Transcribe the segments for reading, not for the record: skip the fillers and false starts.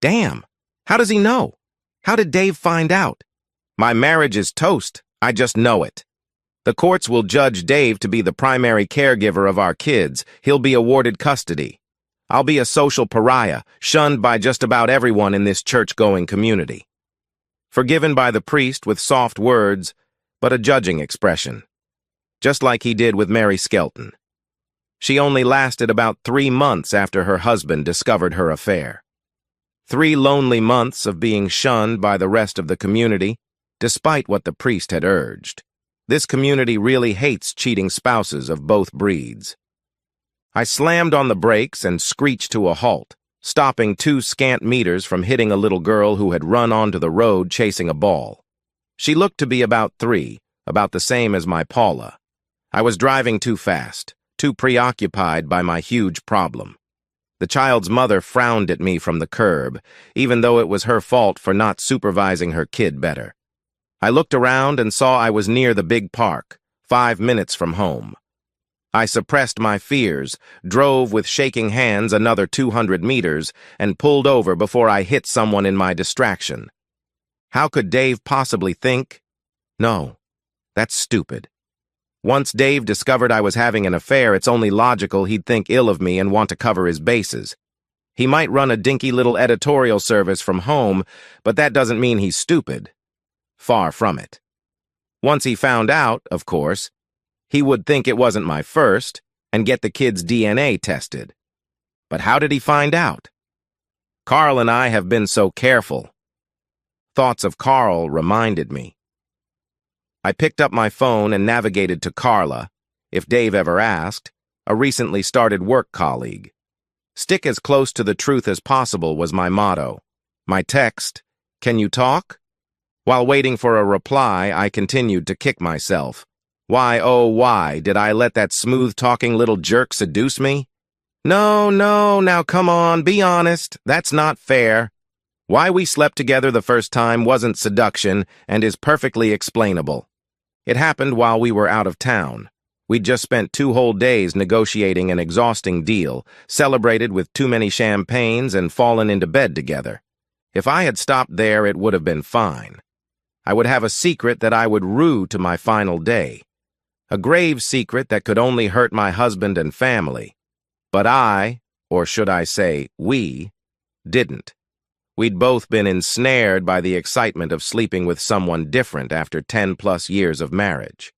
Damn, how does he know? How did Dave find out? My marriage is toast, I just know it. The courts will judge Dave to be the primary caregiver of our kids. He'll be awarded custody. I'll be a social pariah, shunned by just about everyone in this church-going community. Forgiven by the priest with soft words, but a judging expression. Just like he did with Mary Skelton. She only lasted about 3 months after her husband discovered her affair. 3 lonely months of being shunned by the rest of the community, despite what the priest had urged. This community really hates cheating spouses of both breeds. I slammed on the brakes and screeched to a halt, stopping 2 scant meters from hitting a little girl who had run onto the road chasing a ball. She looked to be about 3, about the same as my Paula. I was driving too fast, too preoccupied by my huge problem. The child's mother frowned at me from the curb, even though it was her fault for not supervising her kid better. I looked around and saw I was near the big park, 5 minutes from home. I suppressed my fears, drove with shaking hands another 200 meters, and pulled over before I hit someone in my distraction. How could Dave possibly think? No, that's stupid. Once Dave discovered I was having an affair, it's only logical he'd think ill of me and want to cover his bases. He might run a dinky little editorial service from home, but that doesn't mean he's stupid. Far from it. Once he found out, of course, he would think it wasn't my first and get the kid's DNA tested. But how did he find out? Carl and I have been so careful. Thoughts of Carl reminded me. I picked up my phone and navigated to Carla, if Dave ever asked, a recently started work colleague. Stick as close to the truth as possible was my motto. My text, "Can you talk?" While waiting for a reply, I continued to kick myself. Why, oh, why did I let that smooth-talking little jerk seduce me? No, now come on, be honest. That's not fair. Why we slept together the first time wasn't seduction and is perfectly explainable. It happened while we were out of town. We'd just spent 2 whole days negotiating an exhausting deal, celebrated with too many champagnes, and fallen into bed together. If I had stopped there, it would have been fine. I would have a secret that I would rue to my final day. A grave secret that could only hurt my husband and family. But I, or should I say we, didn't. We'd both been ensnared by the excitement of sleeping with someone different after 10+ years of marriage.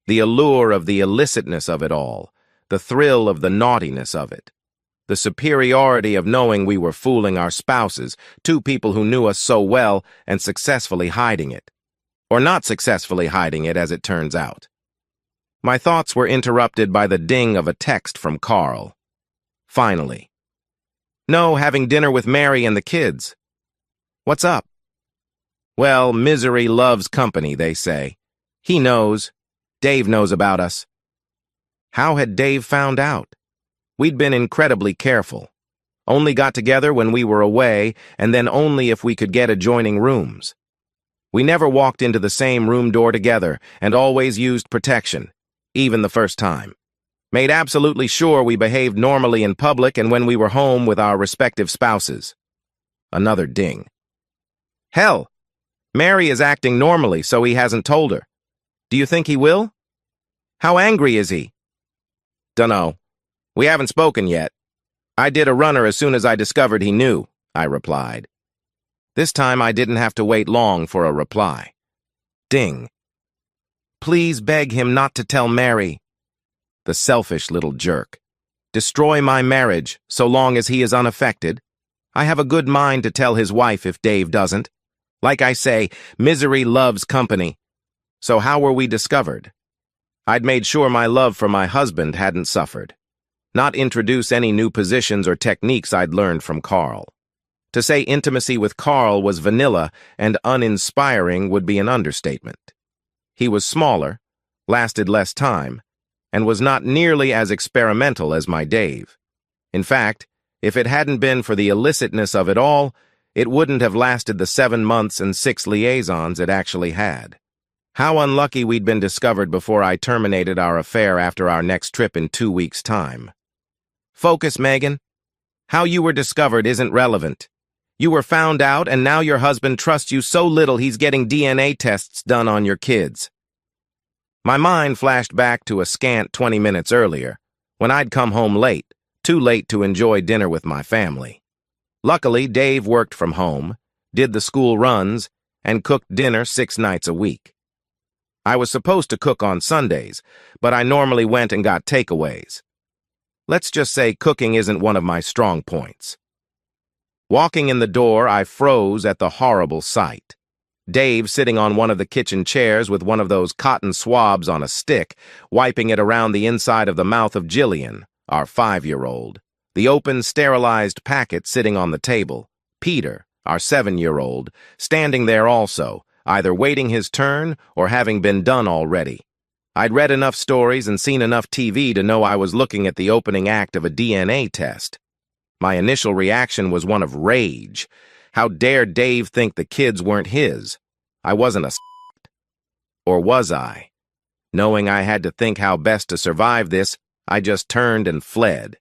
The allure of the illicitness of it all, the thrill of the naughtiness of it. The superiority of knowing we were fooling our spouses, 2 people who knew us so well, and successfully hiding it. Or not successfully hiding it, as it turns out. My thoughts were interrupted by the ding of a text from Carl. Finally. No, having dinner with Mary and the kids. What's up? Well, misery loves company, they say. He knows. Dave knows about us. How had Dave found out? We'd been incredibly careful. Only got together when we were away, and then only if we could get adjoining rooms. We never walked into the same room door together, and always used protection, even the first time. Made absolutely sure we behaved normally in public and when we were home with our respective spouses. Another ding. Hell, Mary is acting normally, so he hasn't told her. Do you think he will? How angry is he? Dunno. We haven't spoken yet. I did a runner as soon as I discovered he knew, I replied. This time I didn't have to wait long for a reply. Ding. Please beg him not to tell Mary. The selfish little jerk. Destroy my marriage, so long as he is unaffected. I have a good mind to tell his wife if Dave doesn't. Like I say, misery loves company. So how were we discovered? I'd made sure my love for my husband hadn't suffered. Not introduce any new positions or techniques I'd learned from Carl. To say intimacy with Carl was vanilla and uninspiring would be an understatement. He was smaller, lasted less time, and was not nearly as experimental as my Dave. In fact, if it hadn't been for the illicitness of it all, it wouldn't have lasted the 7 months and 6 liaisons it actually had. How unlucky we'd been discovered before I terminated our affair after our next trip in 2 weeks' time. Focus, Megan. How you were discovered isn't relevant. You were found out, and now your husband trusts you so little he's getting DNA tests done on your kids. My mind flashed back to a scant 20 minutes earlier, when I'd come home late, too late to enjoy dinner with my family. Luckily, Dave worked from home, did the school runs, and cooked dinner 6 nights a week. I was supposed to cook on Sundays, but I normally went and got takeaways. Let's just say cooking isn't one of my strong points. Walking in the door, I froze at the horrible sight. Dave sitting on one of the kitchen chairs with one of those cotton swabs on a stick, wiping it around the inside of the mouth of Jillian, our 5-year-old. The open, sterilized packet sitting on the table. Peter, our 7-year-old, standing there also, either waiting his turn or having been done already. I'd read enough stories and seen enough TV to know I was looking at the opening act of a DNA test. My initial reaction was one of rage. How dare Dave think the kids weren't his? I wasn't a Or was I? Knowing I had to think how best to survive this, I just turned and fled.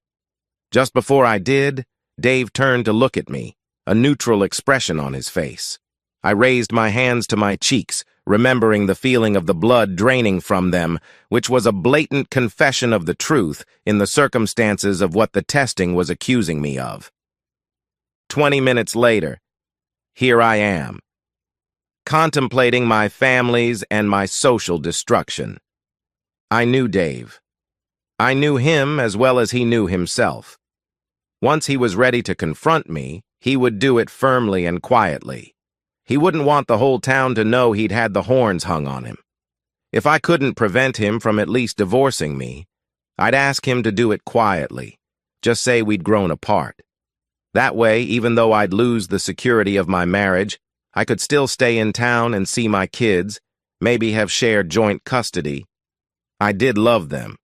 Just before I did, Dave turned to look at me, a neutral expression on his face. I raised my hands to my cheeks, remembering the feeling of the blood draining from them, which was a blatant confession of the truth in the circumstances of what the testing was accusing me of. 20 minutes later, here I am, contemplating my family's and my social destruction. I knew Dave. I knew him as well as he knew himself. Once he was ready to confront me, he would do it firmly and quietly. He wouldn't want the whole town to know he'd had the horns hung on him. If I couldn't prevent him from at least divorcing me, I'd ask him to do it quietly. Just say we'd grown apart. That way, even though I'd lose the security of my marriage, I could still stay in town and see my kids, maybe have shared joint custody. I did love them.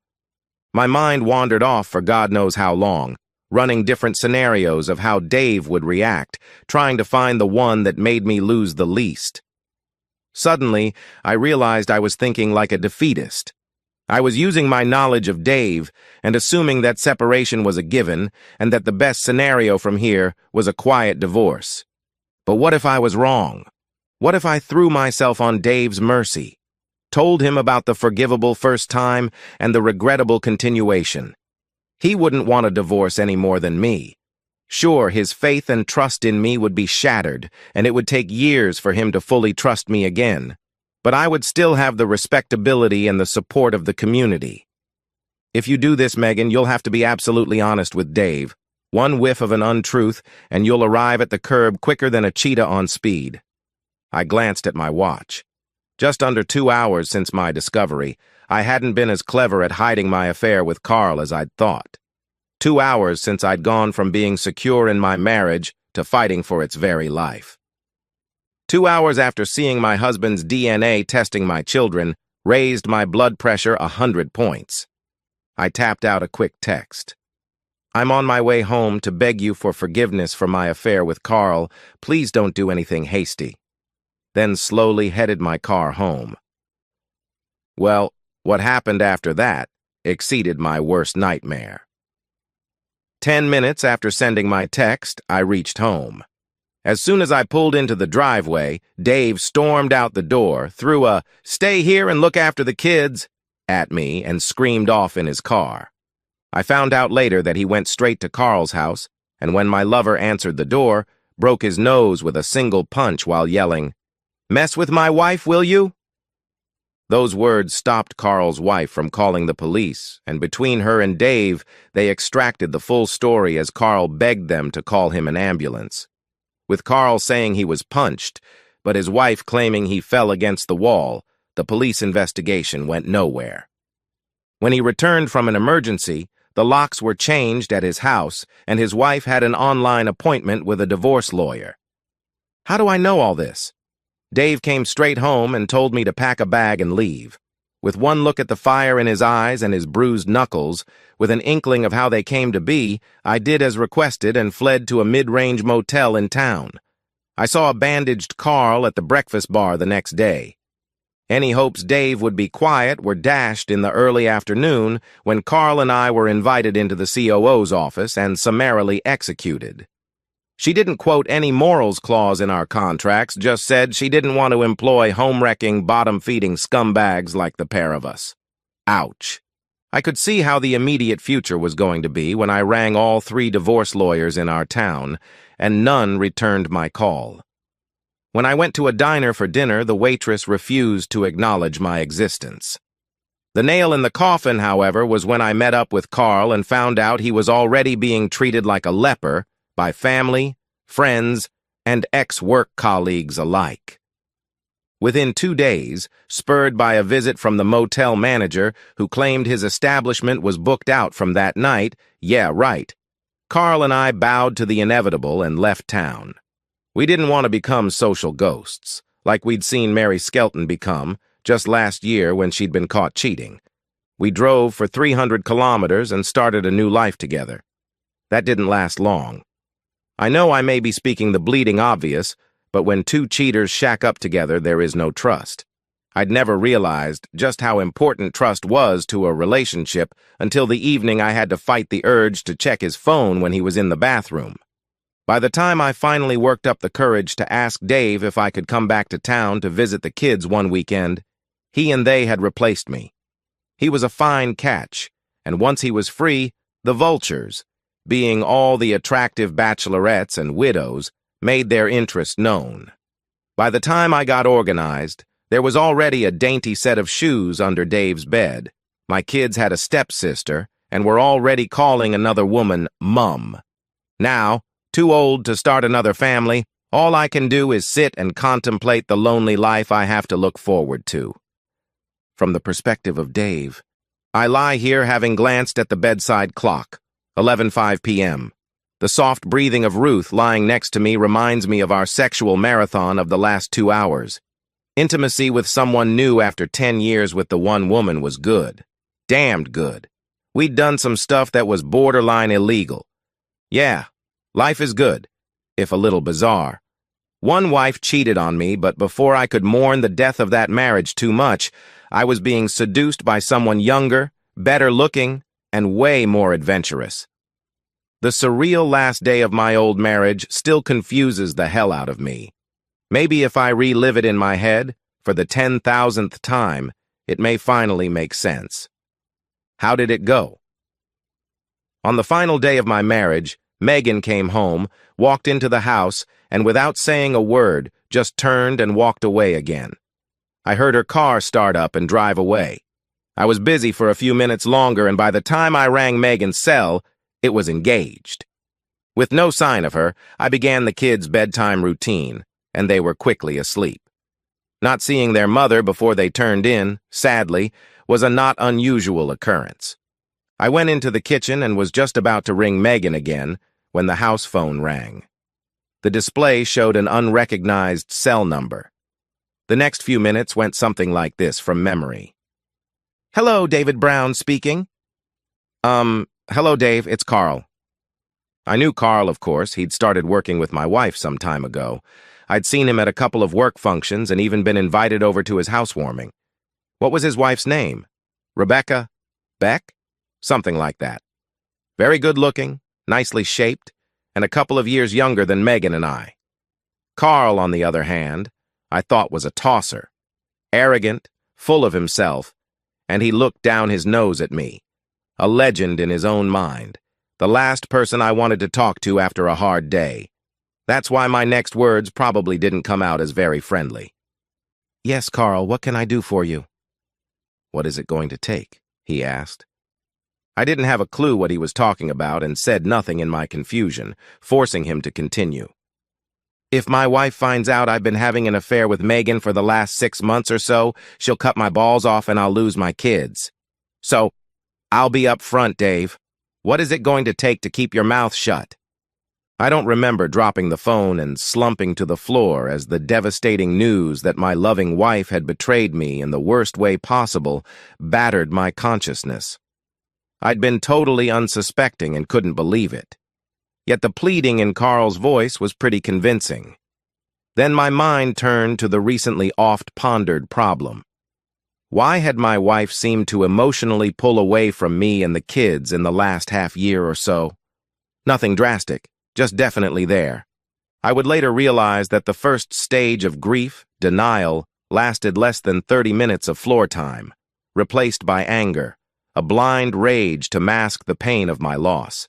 My mind wandered off for God knows how long, running different scenarios of how Dave would react, trying to find the one that made me lose the least. Suddenly, I realized I was thinking like a defeatist. I was using my knowledge of Dave and assuming that separation was a given and that the best scenario from here was a quiet divorce. But what if I was wrong? What if I threw myself on Dave's mercy, told him about the forgivable first time and the regrettable continuation? He wouldn't want a divorce any more than me. Sure, his faith and trust in me would be shattered, and it would take years for him to fully trust me again. But I would still have the respectability and the support of the community. If you do this, Megan, you'll have to be absolutely honest with Dave. One whiff of an untruth, and you'll arrive at the curb quicker than a cheetah on speed. I glanced at my watch. Just under 2 hours since my discovery, I hadn't been as clever at hiding my affair with Carl as I'd thought. 2 hours since I'd gone from being secure in my marriage to fighting for its very life. 2 hours after seeing my husband's DNA testing my children raised my blood pressure 100 points. I tapped out a quick text. I'm on my way home to beg you for forgiveness for my affair with Carl. Please don't do anything hasty. Then slowly headed my car home. Well, what happened after that exceeded my worst nightmare. 10 minutes after sending my text, I reached home. As soon as I pulled into the driveway, Dave stormed out the door, threw a "stay here and look after the kids" at me, and screamed off in his car. I found out later that he went straight to Carl's house, and when my lover answered the door, broke his nose with a single punch while yelling, "Mess with my wife, will you?" Those words stopped Carl's wife from calling the police, and between her and Dave, they extracted the full story as Carl begged them to call him an ambulance. With Carl saying he was punched, but his wife claiming he fell against the wall, the police investigation went nowhere. When he returned from an emergency, the locks were changed at his house, and his wife had an online appointment with a divorce lawyer. How do I know all this? Dave came straight home and told me to pack a bag and leave. With one look at the fire in his eyes and his bruised knuckles, with an inkling of how they came to be, I did as requested and fled to a mid-range motel in town. I saw a bandaged Carl at the breakfast bar the next day. Any hopes Dave would be quiet were dashed in the early afternoon when Carl and I were invited into the COO's office and summarily executed. She didn't quote any morals clause in our contracts, just said she didn't want to employ home-wrecking, bottom-feeding scumbags like the pair of us. Ouch. I could see how the immediate future was going to be when I rang all 3 divorce lawyers in our town, and none returned my call. When I went to a diner for dinner, the waitress refused to acknowledge my existence. The nail in the coffin, however, was when I met up with Carl and found out he was already being treated like a leper by family, friends, and ex-work colleagues alike. Within 2 days, spurred by a visit from the motel manager who claimed his establishment was booked out from that night, yeah, right, Carl and I bowed to the inevitable and left town. We didn't want to become social ghosts, like we'd seen Mary Skelton become just last year when she'd been caught cheating. We drove for 300 kilometers and started a new life together. That didn't last long. I know I may be speaking the bleeding obvious, but when 2 cheaters shack up together, there is no trust. I'd never realized just how important trust was to a relationship until the evening I had to fight the urge to check his phone when he was in the bathroom. By the time I finally worked up the courage to ask Dave if I could come back to town to visit the kids one weekend, he and they had replaced me. He was a fine catch, and once he was free, the vultures, being all the attractive bachelorettes and widows, made their interest known. By the time I got organized, there was already a dainty set of shoes under Dave's bed. My kids had a stepsister and were already calling another woman Mum. Now, too old to start another family, all I can do is sit and contemplate the lonely life I have to look forward to. From the perspective of Dave, I lie here having glanced at the bedside clock, 11:05 p.m. The soft breathing of Ruth lying next to me reminds me of our sexual marathon of the last 2 hours. Intimacy with someone new after 10 years with the one woman was good. Damned good. We'd done some stuff that was borderline illegal. Yeah, life is good, if a little bizarre. One wife cheated on me, but before I could mourn the death of that marriage too much, I was being seduced by someone younger, better looking, and way more adventurous. The surreal last day of my old marriage still confuses the hell out of me. Maybe if I relive it in my head, for the 10,000th time, it may finally make sense. How did it go? On the final day of my marriage, Megan came home, walked into the house, and without saying a word, just turned and walked away again. I heard her car start up and drive away. I was busy for a few minutes longer, and by the time I rang Megan's cell, it was engaged. With no sign of her, I began the kids' bedtime routine, and they were quickly asleep. Not seeing their mother before they turned in, sadly, was a not unusual occurrence. I went into the kitchen and was just about to ring Megan again when the house phone rang. The display showed an unrecognized cell number. The next few minutes went something like this from memory. "Hello, David Brown speaking." Hello, Dave, it's Carl." I knew Carl, of course. He'd started working with my wife some time ago. I'd seen him at a couple of work functions and even been invited over to his housewarming. What was his wife's name? Rebecca? Beck? Something like that. Very good-looking, nicely shaped, and a couple of years younger than Megan and I. Carl, on the other hand, I thought was a tosser. Arrogant, full of himself, and he looked down his nose at me. A legend in his own mind. The last person I wanted to talk to after a hard day. That's why my next words probably didn't come out as very friendly. "Yes, Carl, what can I do for you?" "What is it going to take?" he asked. I didn't have a clue what he was talking about and said nothing in my confusion, forcing him to continue. "If my wife finds out I've been having an affair with Megan for the last 6 months or so, she'll cut my balls off and I'll lose my kids. So, I'll be up front, Dave. What is it going to take to keep your mouth shut?" I don't remember dropping the phone and slumping to the floor as the devastating news that my loving wife had betrayed me in the worst way possible battered my consciousness. I'd been totally unsuspecting and couldn't believe it. Yet the pleading in Carl's voice was pretty convincing. Then my mind turned to the recently oft-pondered problem. Why had my wife seemed to emotionally pull away from me and the kids in the last half year or so? Nothing drastic, just definitely there. I would later realize that the first stage of grief, denial, lasted less than 30 minutes of floor time, replaced by anger, a blind rage to mask the pain of my loss.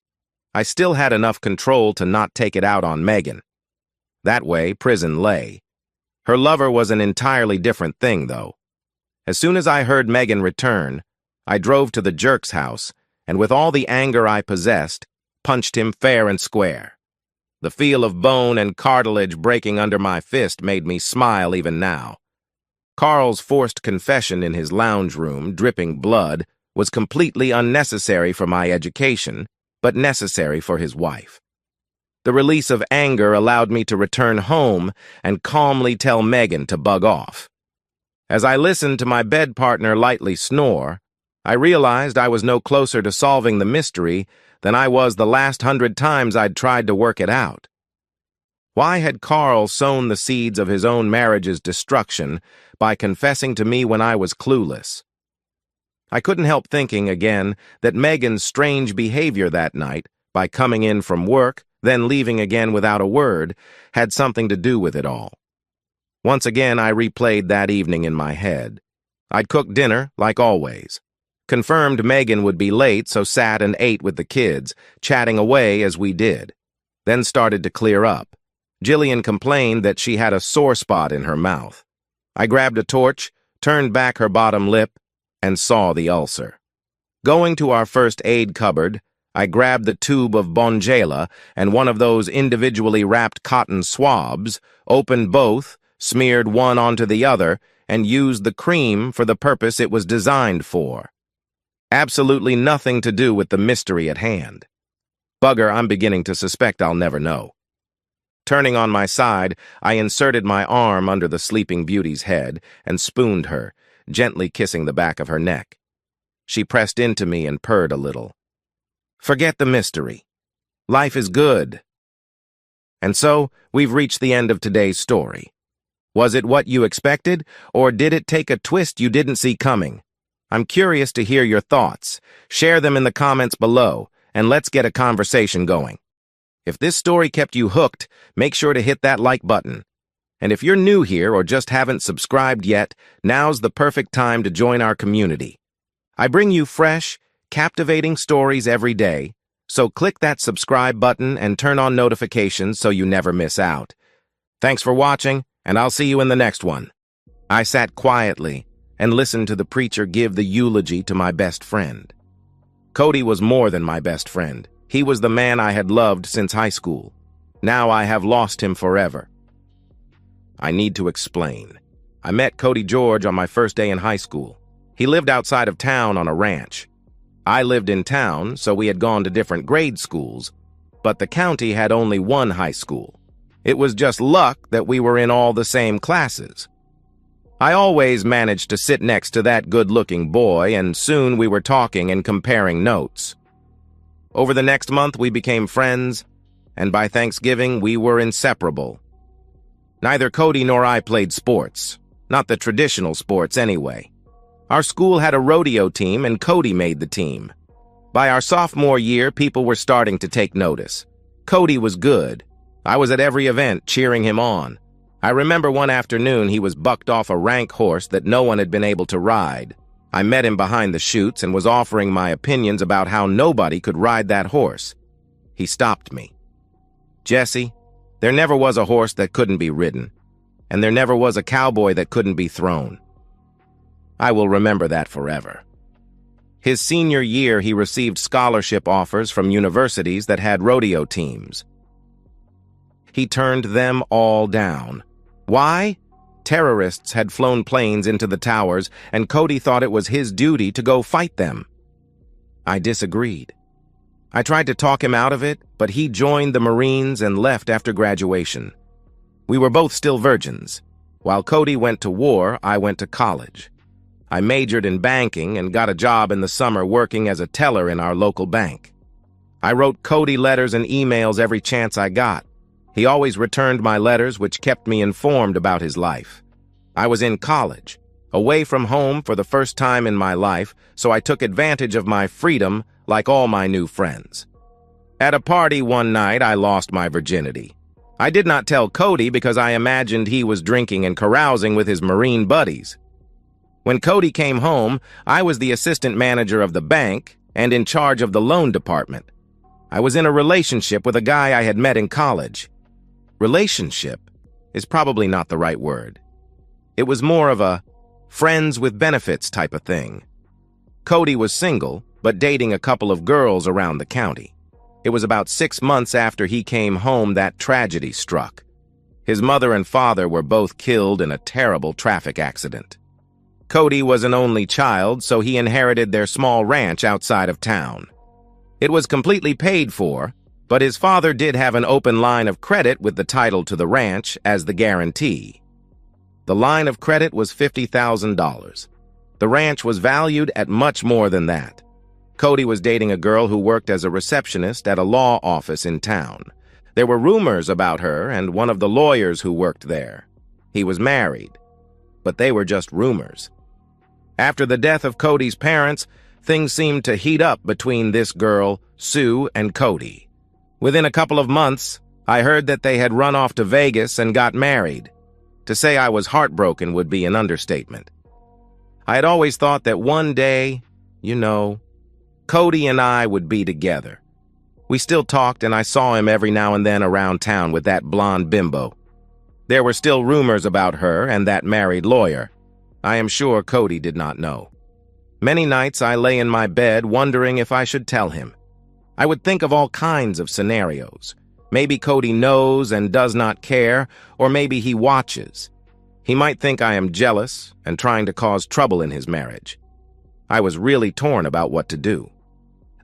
I still had enough control to not take it out on Megan. That way, prison lay. Her lover was an entirely different thing, though. As soon as I heard Megan return, I drove to the jerk's house, and with all the anger I possessed, punched him fair and square. The feel of bone and cartilage breaking under my fist made me smile even now. Carl's forced confession in his lounge room, dripping blood, was completely unnecessary for my education, but necessary for his wife. The release of anger allowed me to return home and calmly tell Megan to bug off. As I listened to my bed partner lightly snore, I realized I was no closer to solving the mystery than I was the last 100 times I'd tried to work it out. Why had Carl sown the seeds of his own marriage's destruction by confessing to me when I was clueless? I couldn't help thinking again that Megan's strange behavior that night, by coming in from work, then leaving again without a word, had something to do with it all. Once again, I replayed that evening in my head. I'd cooked dinner, like always. Confirmed Megan would be late, so sat and ate with the kids, chatting away as we did. Then started to clear up. Jillian complained that she had a sore spot in her mouth. I grabbed a torch, turned back her bottom lip, and saw the ulcer. Going to our first aid cupboard, I grabbed the tube of Bonjela and one of those individually wrapped cotton swabs, opened both, smeared one onto the other, and used the cream for the purpose it was designed for. Absolutely nothing to do with the mystery at hand. Bugger, I'm beginning to suspect I'll never know. Turning on my side, I inserted my arm under the sleeping beauty's head and spooned her, gently kissing the back of her neck. She pressed into me and purred a little. Forget the mystery. Life is good. And so, we've reached the end of today's story. Was it what you expected, or did it take a twist you didn't see coming? I'm curious to hear your thoughts. Share them in the comments below, and let's get a conversation going. If this story kept you hooked, make sure to hit that like button. And if you're new here or just haven't subscribed yet, now's the perfect time to join our community. I bring you fresh, captivating stories every day, so click that subscribe button and turn on notifications so you never miss out. Thanks for watching, and I'll see you in the next one. I sat quietly and listened to the preacher give the eulogy to my best friend. Cody was more than my best friend. He was the man I had loved since high school. Now I have lost him forever. I need to explain. I met Cody George on my first day in high school. He lived outside of town on a ranch. I lived in town, so we had gone to different grade schools, but the county had only one high school. It was just luck that we were in all the same classes. I always managed to sit next to that good-looking boy, and soon we were talking and comparing notes. Over the next month, we became friends, and by Thanksgiving, we were inseparable. Neither Cody nor I played sports, not the traditional sports anyway. Our school had a rodeo team, and Cody made the team. By our sophomore year, people were starting to take notice. Cody was good. I was at every event cheering him on. I remember one afternoon he was bucked off a rank horse that no one had been able to ride. I met him behind the chutes and was offering my opinions about how nobody could ride that horse. He stopped me. Jesse, there never was a horse that couldn't be ridden, and there never was a cowboy that couldn't be thrown. I will remember that forever. His senior year, he received scholarship offers from universities that had rodeo teams. He turned them all down. Why? Terrorists had flown planes into the towers, and Cody thought it was his duty to go fight them. I disagreed. I tried to talk him out of it, but he joined the Marines and left after graduation. We were both still virgins. While Cody went to war, I went to college. I majored in banking and got a job in the summer working as a teller in our local bank. I wrote Cody letters and emails every chance I got. He always returned my letters, which kept me informed about his life. I was in college, away from home for the first time in my life, so I took advantage of my freedom like all my new friends. At a party one night, I lost my virginity. I did not tell Cody because I imagined he was drinking and carousing with his Marine buddies. When Cody came home, I was the assistant manager of the bank and in charge of the loan department. I was in a relationship with a guy I had met in college. Relationship is probably not the right word. It was more of a friends with benefits type of thing. Cody was single, but dating a couple of girls around the county. It was about 6 months after he came home that tragedy struck. His mother and father were both killed in a terrible traffic accident. Cody was an only child, so he inherited their small ranch outside of town. It was completely paid for, but his father did have an open line of credit with the title to the ranch as the guarantee. The line of credit was $50,000. The ranch was valued at much more than that. Cody was dating a girl who worked as a receptionist at a law office in town. There were rumors about her and one of the lawyers who worked there. He was married, but they were just rumors. After the death of Cody's parents, things seemed to heat up between this girl, Sue, and Cody. Within a couple of months, I heard that they had run off to Vegas and got married. To say I was heartbroken would be an understatement. I had always thought that one day, Cody and I would be together. We still talked, and I saw him every now and then around town with that blonde bimbo. There were still rumors about her and that married lawyer. I am sure Cody did not know. Many nights I lay in my bed wondering if I should tell him. I would think of all kinds of scenarios. Maybe Cody knows and does not care, or maybe he watches. He might think I am jealous and trying to cause trouble in his marriage. I was really torn about what to do.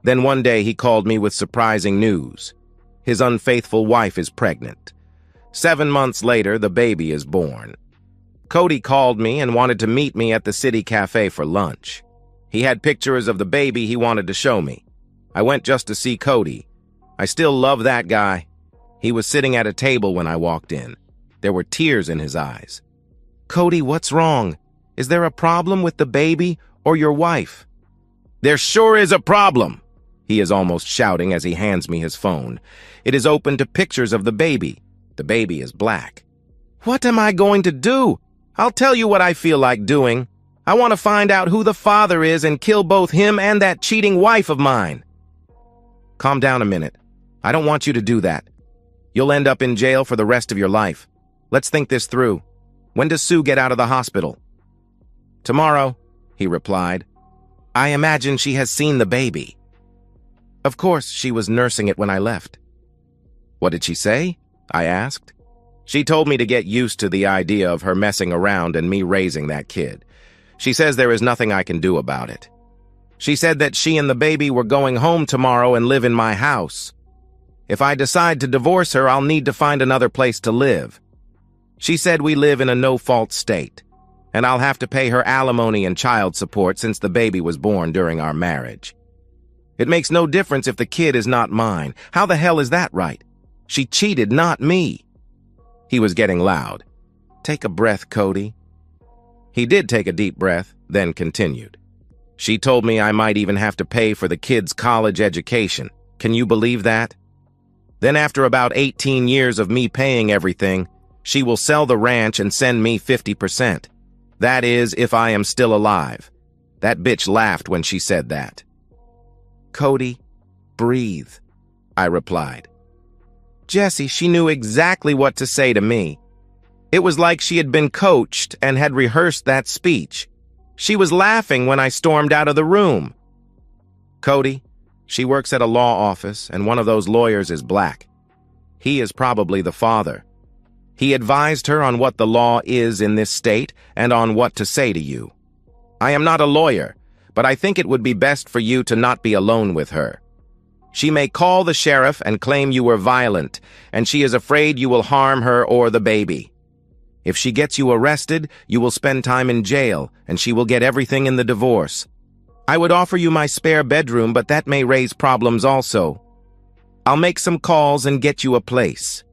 Then one day he called me with surprising news. His unfaithful wife is pregnant. 7 months later, the baby is born. Cody called me and wanted to meet me at the city cafe for lunch. He had pictures of the baby he wanted to show me. I went just to see Cody. I still love that guy. He was sitting at a table when I walked in. There were tears in his eyes. "Cody, what's wrong? Is there a problem with the baby or your wife?" "There sure is a problem," he is almost shouting as he hands me his phone. It is open to pictures of the baby. The baby is black. "What am I going to do? I'll tell you what I feel like doing. I want to find out who the father is and kill both him and that cheating wife of mine." "Calm down a minute. I don't want you to do that. You'll end up in jail for the rest of your life. Let's think this through. When does Sue get out of the hospital?" "Tomorrow," he replied. "I imagine she has seen the baby." "Of course, she was nursing it when I left." "What did she say?" I asked. "She told me to get used to the idea of her messing around and me raising that kid. She says there is nothing I can do about it. She said that she and the baby were going home tomorrow and live in my house. If I decide to divorce her, I'll need to find another place to live. She said we live in a no-fault state, and I'll have to pay her alimony and child support since the baby was born during our marriage. It makes no difference if the kid is not mine. How the hell is that right? She cheated, not me." He was getting loud. "Take a breath, Cody." He did take a deep breath, then continued. "She told me I might even have to pay for the kid's college education. Can you believe that? Then after about 18 years of me paying everything, she will sell the ranch and send me 50%. That is, if I am still alive. That bitch laughed when she said that." "Cody, breathe," I replied. Jesse, she knew exactly what to say to me. It was like she had been coached and had rehearsed that speech. She was laughing when I stormed out of the room. "Cody, she works at a law office, and one of those lawyers is black. He is probably the father. He advised her on what the law is in this state and on what to say to you. I am not a lawyer, but I think it would be best for you to not be alone with her. She may call the sheriff and claim you were violent, and she is afraid you will harm her or the baby. If she gets you arrested, you will spend time in jail, and she will get everything in the divorce. I would offer you my spare bedroom, but that may raise problems also. I'll make some calls and get you a place."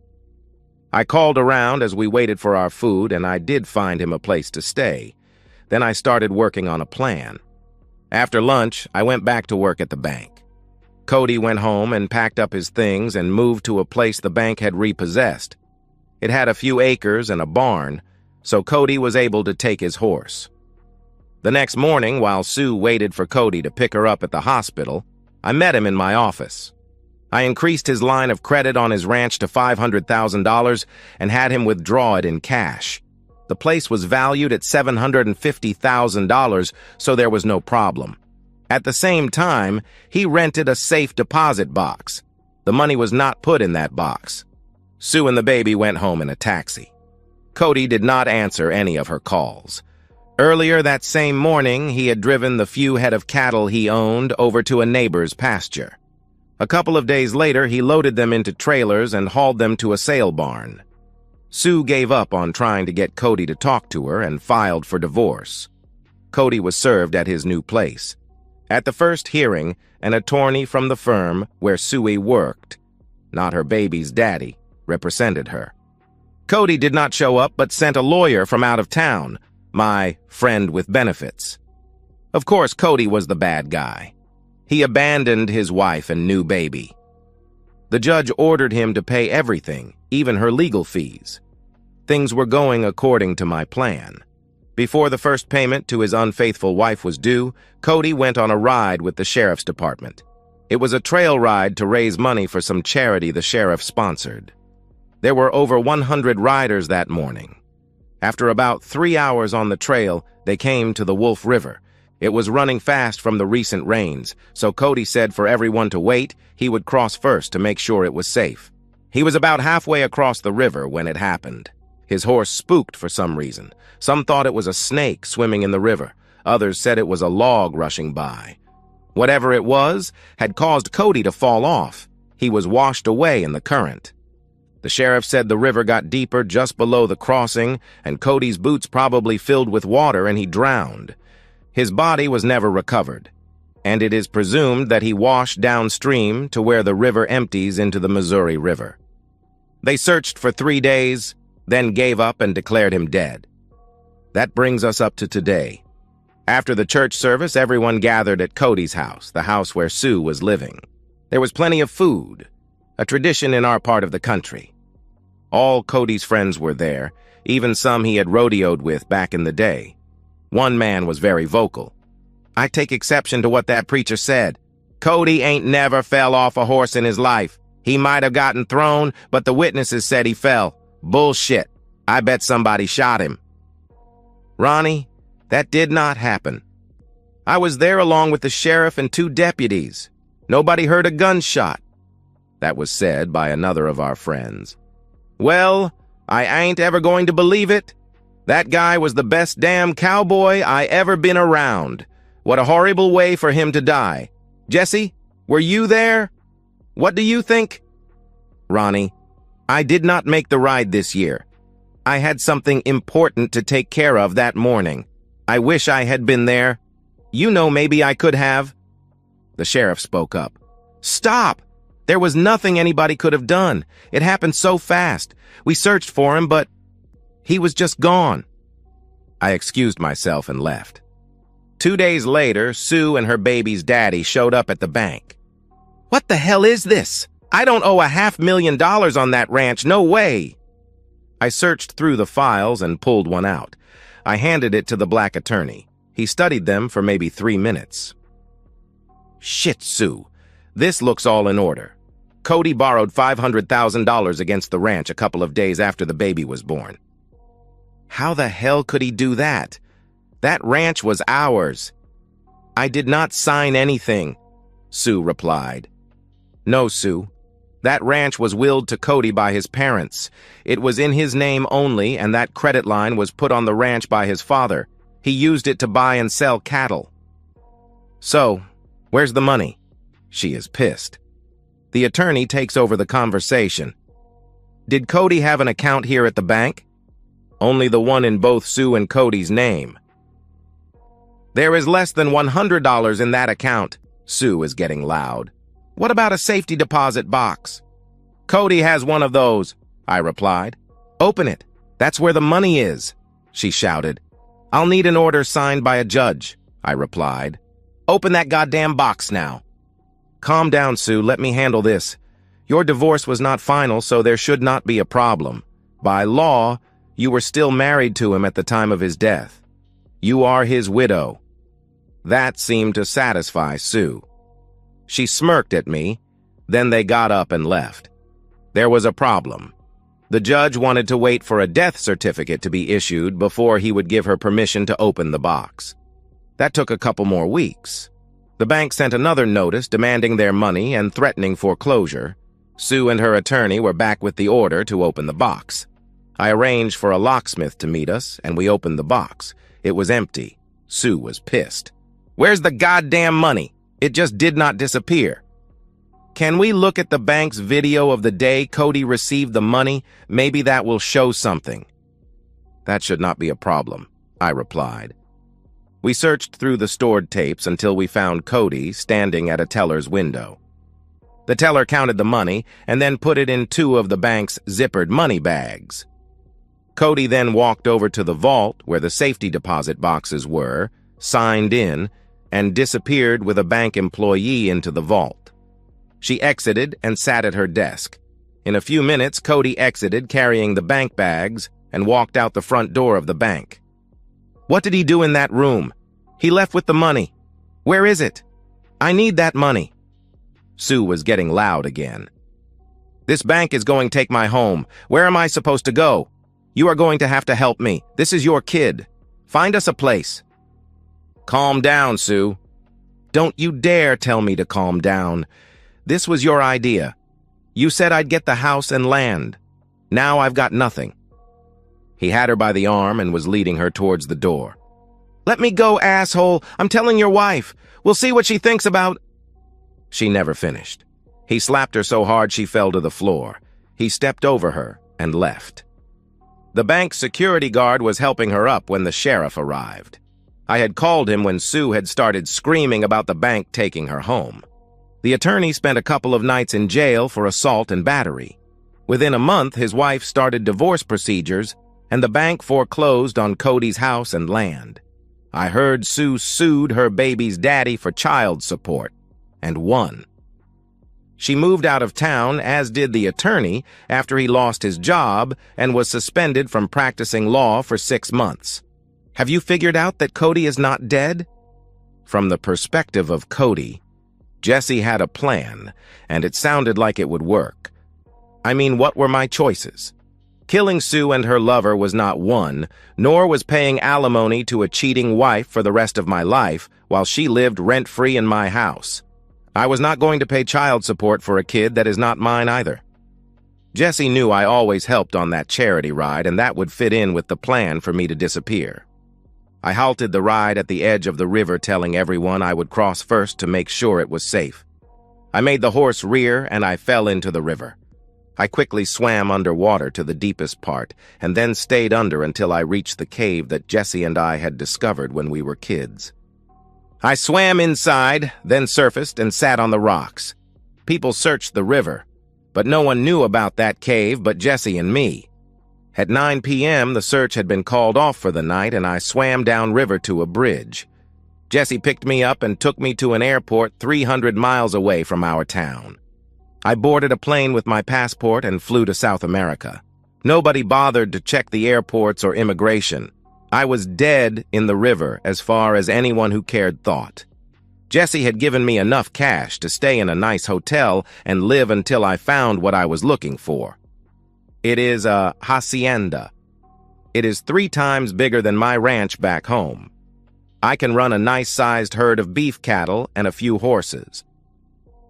I called around as we waited for our food, and I did find him a place to stay. Then I started working on a plan. After lunch, I went back to work at the bank. Cody went home and packed up his things and moved to a place the bank had repossessed. It had a few acres and a barn, so Cody was able to take his horse. The next morning, while Sue waited for Cody to pick her up at the hospital, I met him in my office. I increased his line of credit on his ranch to $500,000 and had him withdraw it in cash. The place was valued at $750,000, so there was no problem. At the same time, he rented a safe deposit box. The money was not put in that box. Sue and the baby went home in a taxi. Cody did not answer any of her calls. Earlier that same morning, he had driven the few head of cattle he owned over to a neighbor's pasture. A couple of days later, he loaded them into trailers and hauled them to a sale barn. Sue gave up on trying to get Cody to talk to her and filed for divorce. Cody was served at his new place. At the first hearing, an attorney from the firm where Sue worked, not her baby's daddy, represented her. Cody did not show up but sent a lawyer from out of town, my friend with benefits. Of course, Cody was the bad guy. He abandoned his wife and new baby. The judge ordered him to pay everything, even her legal fees. Things were going according to my plan. Before the first payment to his unfaithful wife was due, Cody went on a ride with the sheriff's department. It was a trail ride to raise money for some charity the sheriff sponsored. There were over 100 riders that morning. After about 3 hours on the trail, they came to the Wolf River. It was running fast from the recent rains, so Cody said for everyone to wait, he would cross first to make sure it was safe. He was about halfway across the river when it happened. His horse spooked for some reason. Some thought it was a snake swimming in the river. Others said it was a log rushing by. Whatever it was had caused Cody to fall off. He was washed away in the current. The sheriff said the river got deeper just below the crossing, and Cody's boots probably filled with water and he drowned. His body was never recovered, and it is presumed that he washed downstream to where the river empties into the Missouri River. They searched for 3 days, then gave up and declared him dead. That brings us up to today. After the church service, everyone gathered at Cody's house, the house where Sue was living. There was plenty of food, a tradition in our part of the country. All Cody's friends were there, even some he had rodeoed with back in the day. One man was very vocal. "I take exception to what that preacher said. Cody ain't never fell off a horse in his life. He might have gotten thrown, but the witnesses said he fell. Bullshit. I bet somebody shot him." Ronnie, that did not happen. I was there along with the sheriff and 2 deputies. Nobody heard a gunshot. That was said by another of our friends. "Well, I ain't ever going to believe it. That guy was the best damn cowboy I ever been around. What a horrible way for him to die. Jesse, were you there? What do you think?" Ronnie, I did not make the ride this year. I had something important to take care of that morning. I wish I had been there. You know, maybe I could have. The sheriff spoke up. "Stop! There was nothing anybody could have done. It happened so fast. We searched for him, but he was just gone." I excused myself and left. 2 days later, Sue and her baby's daddy showed up at the bank. "What the hell is this? I don't owe $500,000 on that ranch, no way." I searched through the files and pulled one out. I handed it to the black attorney. He studied them for maybe 3 minutes. "Shit, Sue. This looks all in order. Cody borrowed $500,000 against the ranch a couple of days after the baby was born." "How the hell could he do that? That ranch was ours." "I did not sign anything," Sue replied. "No, Sue. That ranch was willed to Cody by his parents. It was in his name only, and that credit line was put on the ranch by his father. He used it to buy and sell cattle." "So, where's the money?" She is pissed. The attorney takes over the conversation. "Did Cody have an account here at the bank?" "Only the one in both Sue and Cody's name." "There is less than $100 in that account." Sue is getting loud. "What about a safety deposit box?" "Cody has one of those," I replied. "Open it. That's where the money is," she shouted. "I'll need an order signed by a judge," I replied. "Open that goddamn box now." Calm down, Sue. Let me handle this. Your divorce was not final, so there should not be a problem. By law, you were still married to him at the time of his death. You are his widow. That seemed to satisfy Sue. She smirked at me, then they got up and left. There was a problem. The judge wanted to wait for a death certificate to be issued before he would give her permission to open the box. That took a couple more weeks. The bank sent another notice demanding their money and threatening foreclosure. Sue and her attorney were back with the order to open the box. I arranged for a locksmith to meet us, and we opened the box. It was empty. Sue was pissed. Where's the goddamn money? It just did not disappear. Can we look at the bank's video of the day Cody received the money? Maybe that will show something. That should not be a problem, I replied. We searched through the stored tapes until we found Cody standing at a teller's window. The teller counted the money and then put it in 2 of the bank's zippered money bags. Cody then walked over to the vault where the safety deposit boxes were, signed in, and disappeared with a bank employee into the vault. She exited and sat at her desk. In a few minutes, Cody exited carrying the bank bags and walked out the front door of the bank. What did he do in that room? He left with the money. Where is it? I need that money. Sue was getting loud again. This bank is going to take my home. Where am I supposed to go? You are going to have to help me. This is your kid. Find us a place. Calm down, Sue. Don't you dare tell me to calm down. This was your idea. You said I'd get the house and land. Now I've got nothing. He had her by the arm and was leading her towards the door. Let me go, asshole. I'm telling your wife. We'll see what she thinks about... She never finished. He slapped her so hard she fell to the floor. He stepped over her and left. The bank's security guard was helping her up when the sheriff arrived. I had called him when Sue had started screaming about the bank taking her home. The attorney spent a couple of nights in jail for assault and battery. Within a month, his wife started divorce procedures, and the bank foreclosed on Cody's house and land. I heard Sue sued her baby's daddy for child support, and won. She moved out of town, as did the attorney, after he lost his job and was suspended from practicing law for 6 months. Have you figured out that Cody is not dead? From the perspective of Cody, Jesse had a plan, and it sounded like it would work. I mean, what were my choices? Killing Sue and her lover was not one, nor was paying alimony to a cheating wife for the rest of my life while she lived rent-free in my house. I was not going to pay child support for a kid that is not mine either. Jesse knew I always helped on that charity ride, and that would fit in with the plan for me to disappear. I halted the ride at the edge of the river, telling everyone I would cross first to make sure it was safe. I made the horse rear, and I fell into the river. I quickly swam underwater to the deepest part, and then stayed under until I reached the cave that Jesse and I had discovered when we were kids. I swam inside, then surfaced and sat on the rocks. People searched the river, but no one knew about that cave but Jesse and me. At 9 p.m., the search had been called off for the night, and I swam downriver to a bridge. Jesse picked me up and took me to an airport 300 miles away from our town. I boarded a plane with my passport and flew to South America. Nobody bothered to check the airports or immigration. I was dead in the river as far as anyone who cared thought. Jesse had given me enough cash to stay in a nice hotel and live until I found what I was looking for. It is a hacienda. It is 3 times bigger than my ranch back home. I can run a nice-sized herd of beef cattle and a few horses.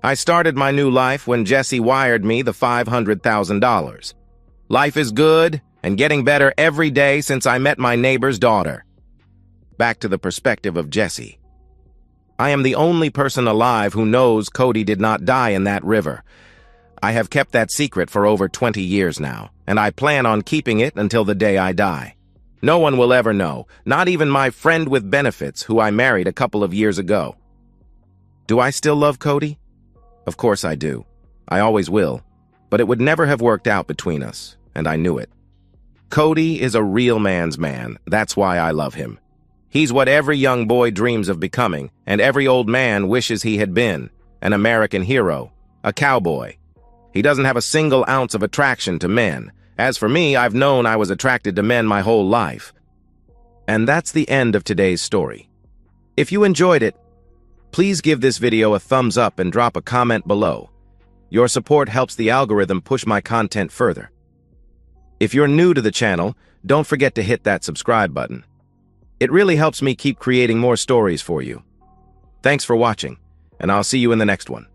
I started my new life when Jesse wired me the $500,000. Life is good and getting better every day since I met my neighbor's daughter. Back to the perspective of Jesse. I am the only person alive who knows Cody did not die in that river. I have kept that secret for over 20 years now, and I plan on keeping it until the day I die. No one will ever know, not even my friend with benefits who I married a couple of years ago. Do I still love Cody? Of course I do. I always will. But it would never have worked out between us, and I knew it. Cody is a real man's man. That's why I love him. He's what every young boy dreams of becoming, and every old man wishes he had been. an American hero, a cowboy. He doesn't have a single ounce of attraction to men. As for me, I've known I was attracted to men my whole life. And that's the end of today's story. If you enjoyed it, please give this video a thumbs up and drop a comment below. Your support helps the algorithm push my content further. If you're new to the channel, don't forget to hit that subscribe button. It really helps me keep creating more stories for you. Thanks for watching, and I'll see you in the next one.